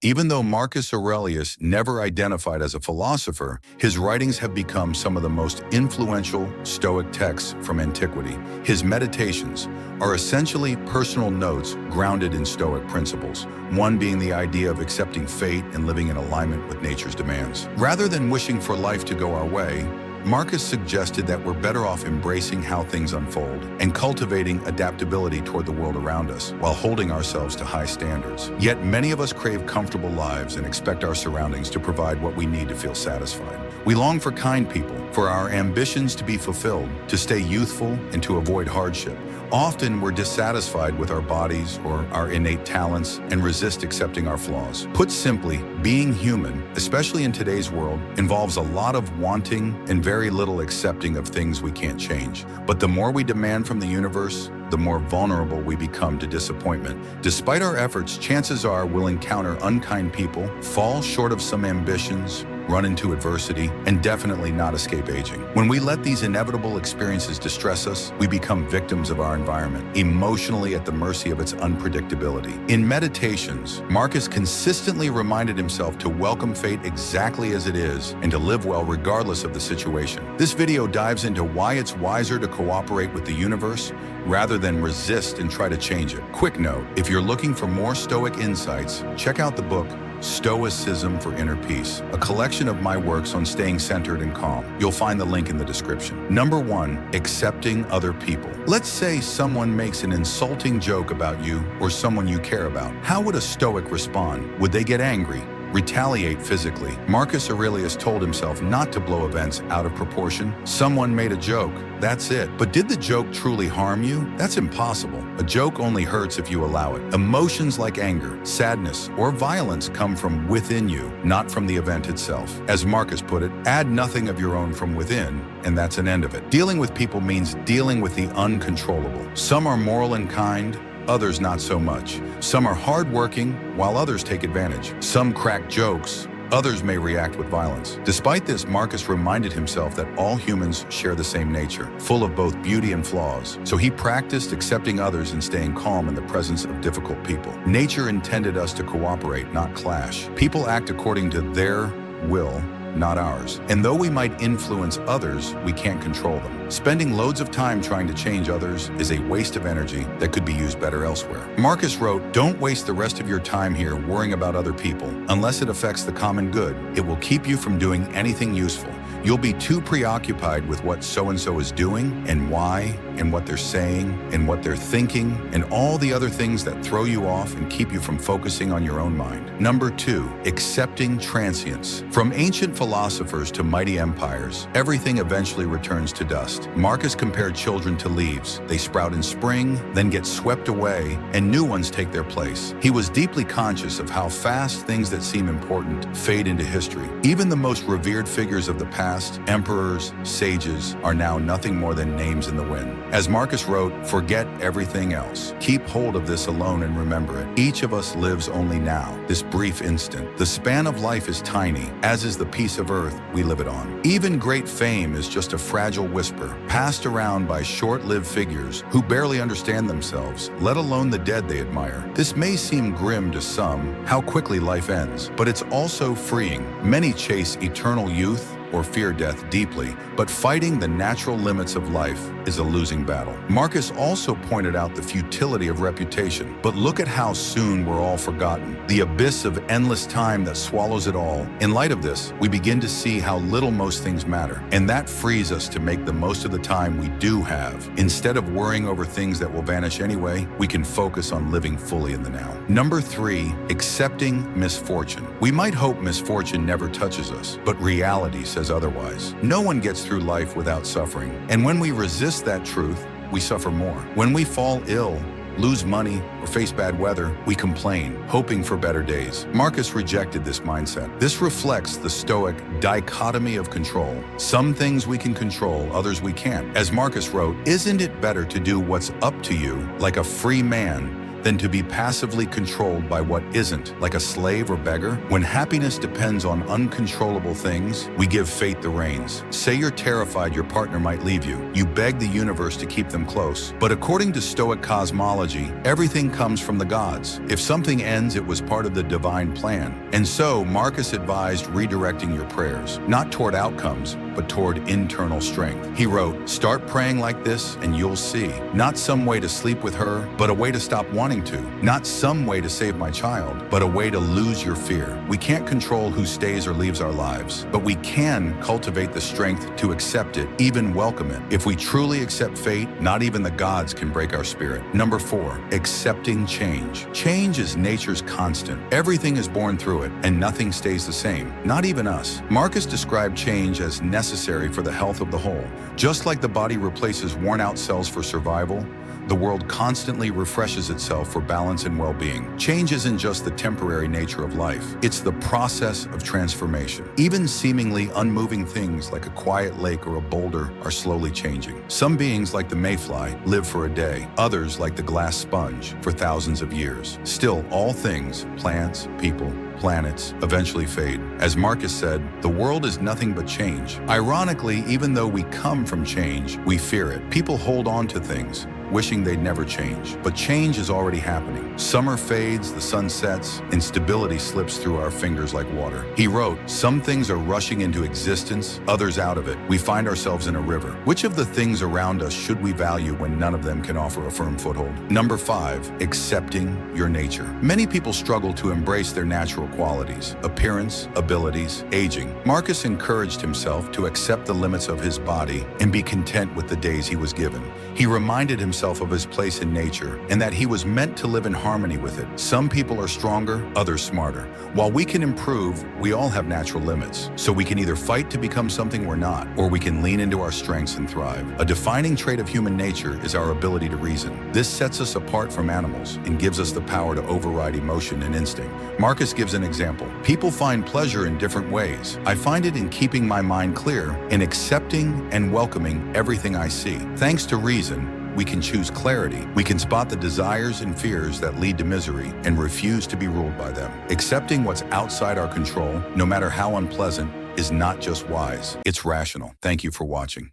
Even though Marcus Aurelius never identified as a philosopher, his writings have become some of the most influential Stoic texts from antiquity. His meditations are essentially personal notes grounded in Stoic principles, one being the idea of accepting fate and living in alignment with nature's demands. Rather than wishing for life to go our way, Marcus suggested that we're better off embracing how things unfold and cultivating adaptability toward the world around us while holding ourselves to high standards. Yet many of us crave comfortable lives and expect our surroundings to provide what we need to feel satisfied. We long for kind people, for our ambitions to be fulfilled, to stay youthful, and to avoid hardship. Often we're dissatisfied with our bodies or our innate talents and resist accepting our flaws. Put simply, being human, especially in today's world, involves a lot of wanting and very little accepting of things we can't change. But the more we demand from the universe, the more vulnerable we become to disappointment. Despite our efforts, chances are we'll encounter unkind people, fall short of some ambitions, run into adversity, and definitely not escape aging. When we let these inevitable experiences distress us, we become victims of our environment, emotionally at the mercy of its unpredictability. In Meditations, Marcus consistently reminded himself to welcome fate exactly as it is and to live well regardless of the situation. This video dives into why it's wiser to cooperate with the universe rather than resist and try to change it. Quick note, if you're looking for more Stoic insights, check out the book Stoicism for Inner Peace, a collection of my works on staying centered and calm. You'll find the link in the description. Number 1, accepting other people. Let's say someone makes an insulting joke about you or someone you care about. How would a Stoic respond? Would they get angry? Retaliate physically? Marcus Aurelius told himself not to blow events out of proportion. Someone made a joke, that's it. But did the joke truly harm you? That's impossible. A joke only hurts if you allow it. Emotions like anger, sadness, or violence come from within you, not from the event itself. As Marcus put it, add nothing of your own from within, and that's an end of it. Dealing with people means dealing with the uncontrollable. Some are moral and kind, others not so much. Some are hardworking, while others take advantage. Some crack jokes, others may react with violence. Despite this, Marcus reminded himself that all humans share the same nature, full of both beauty and flaws. So he practiced accepting others and staying calm in the presence of difficult people. Nature intended us to cooperate, not clash. People act according to their will, not ours. And though we might influence others, we can't control them. Spending loads of time trying to change others is a waste of energy that could be used better elsewhere. Marcus wrote, "Don't waste the rest of your time here worrying about other people. Unless it affects the common good, it will keep you from doing anything useful. You'll be too preoccupied with what so-and-so is doing and why and what they're saying and what they're thinking and all the other things that throw you off and keep you from focusing on your own mind." Number 2, accepting transience. From ancient philosophers to mighty empires, everything eventually returns to dust. Marcus compared children to leaves. They sprout in spring, then get swept away, and new ones take their place. He was deeply conscious of how fast things that seem important fade into history. Even the most revered figures of the past, emperors, sages, are now nothing more than names in the wind. As Marcus wrote, "Forget everything else. Keep hold of this alone and remember it. Each of us lives only now, this brief instant. The span of life is tiny, as is the piece of earth we live it on. Even great fame is just a fragile whisper, passed around by short-lived figures who barely understand themselves, let alone the dead they admire." This may seem grim to some, how quickly life ends, but it's also freeing. Many chase eternal youth or fear death deeply, but fighting the natural limits of life is a losing battle. Marcus also pointed out the futility of reputation, but look at how soon we're all forgotten, the abyss of endless time that swallows it all. In light of this, we begin to see how little most things matter, and that frees us to make the most of the time we do have. Instead of worrying over things that will vanish anyway, we can focus on living fully in the now. Number 3, accepting misfortune. We might hope misfortune never touches us, but reality says otherwise. No one gets through life without suffering, and when we resist that truth, we suffer more. When we fall ill, lose money, or face bad weather, we complain, hoping for better days. Marcus rejected this mindset. This reflects the Stoic dichotomy of control. Some things we can control, others we can't. As Marcus wrote, "Isn't it better to do what's up to you like a free man than to be passively controlled by what isn't, like a slave or beggar. When happiness depends on uncontrollable things, we give fate the reins. Say you're terrified your partner might leave you. You beg the universe to keep them close. But according to Stoic cosmology, everything comes from the gods. If something ends, it was part of the divine plan. And so, Marcus advised redirecting your prayers, not toward outcomes, but toward internal strength. He wrote, "Start praying like this and you'll see. Not some way to sleep with her, but a way to stop wanting to. Not some way to save my child, but a way to lose your fear." We can't control who stays or leaves our lives, but we can cultivate the strength to accept it, even welcome it. If we truly accept fate, not even the gods can break our spirit. Number 4, accepting change. Change is nature's constant. Everything is born through it, and nothing stays the same, not even us. Marcus described change as necessary for the health of the whole. Just like the body replaces worn-out cells for survival, the world constantly refreshes itself for balance and well-being. Change isn't just the temporary nature of life, it's the process of transformation. Even seemingly unmoving things like a quiet lake or a boulder are slowly changing. Some beings, like the mayfly, live for a day. Others, like the glass sponge, for thousands of years. Still, all things, plants, people, planets, eventually fade. As Marcus said, the world is nothing but change. Ironically, even though we come from change, we fear it. People hold on to things, wishing they'd never change. But change is already happening. Summer fades, the sun sets, and stability slips through our fingers like water. He wrote, "Some things are rushing into existence, others out of it. We find ourselves in a river. Which of the things around us should we value when none of them can offer a firm foothold?" Number 5, accepting your nature. Many people struggle to embrace their natural qualities, appearance, abilities, aging. Marcus encouraged himself to accept the limits of his body and be content with the days he was given. He reminded himself of his place in nature and that he was meant to live in harmony with it. Some people are stronger, others smarter. While we can improve, we all have natural limits. So we can either fight to become something we're not, or we can lean into our strengths and thrive. A defining trait of human nature is our ability to reason. This sets us apart from animals and gives us the power to override emotion and instinct. Marcus gives an example. People find pleasure in different ways. I find it in keeping my mind clear, in accepting and welcoming everything I see. Thanks to reason, we can choose clarity. We can spot the desires and fears that lead to misery and refuse to be ruled by them. Accepting what's outside our control, no matter how unpleasant, is not just wise, it's rational. Thank you for watching.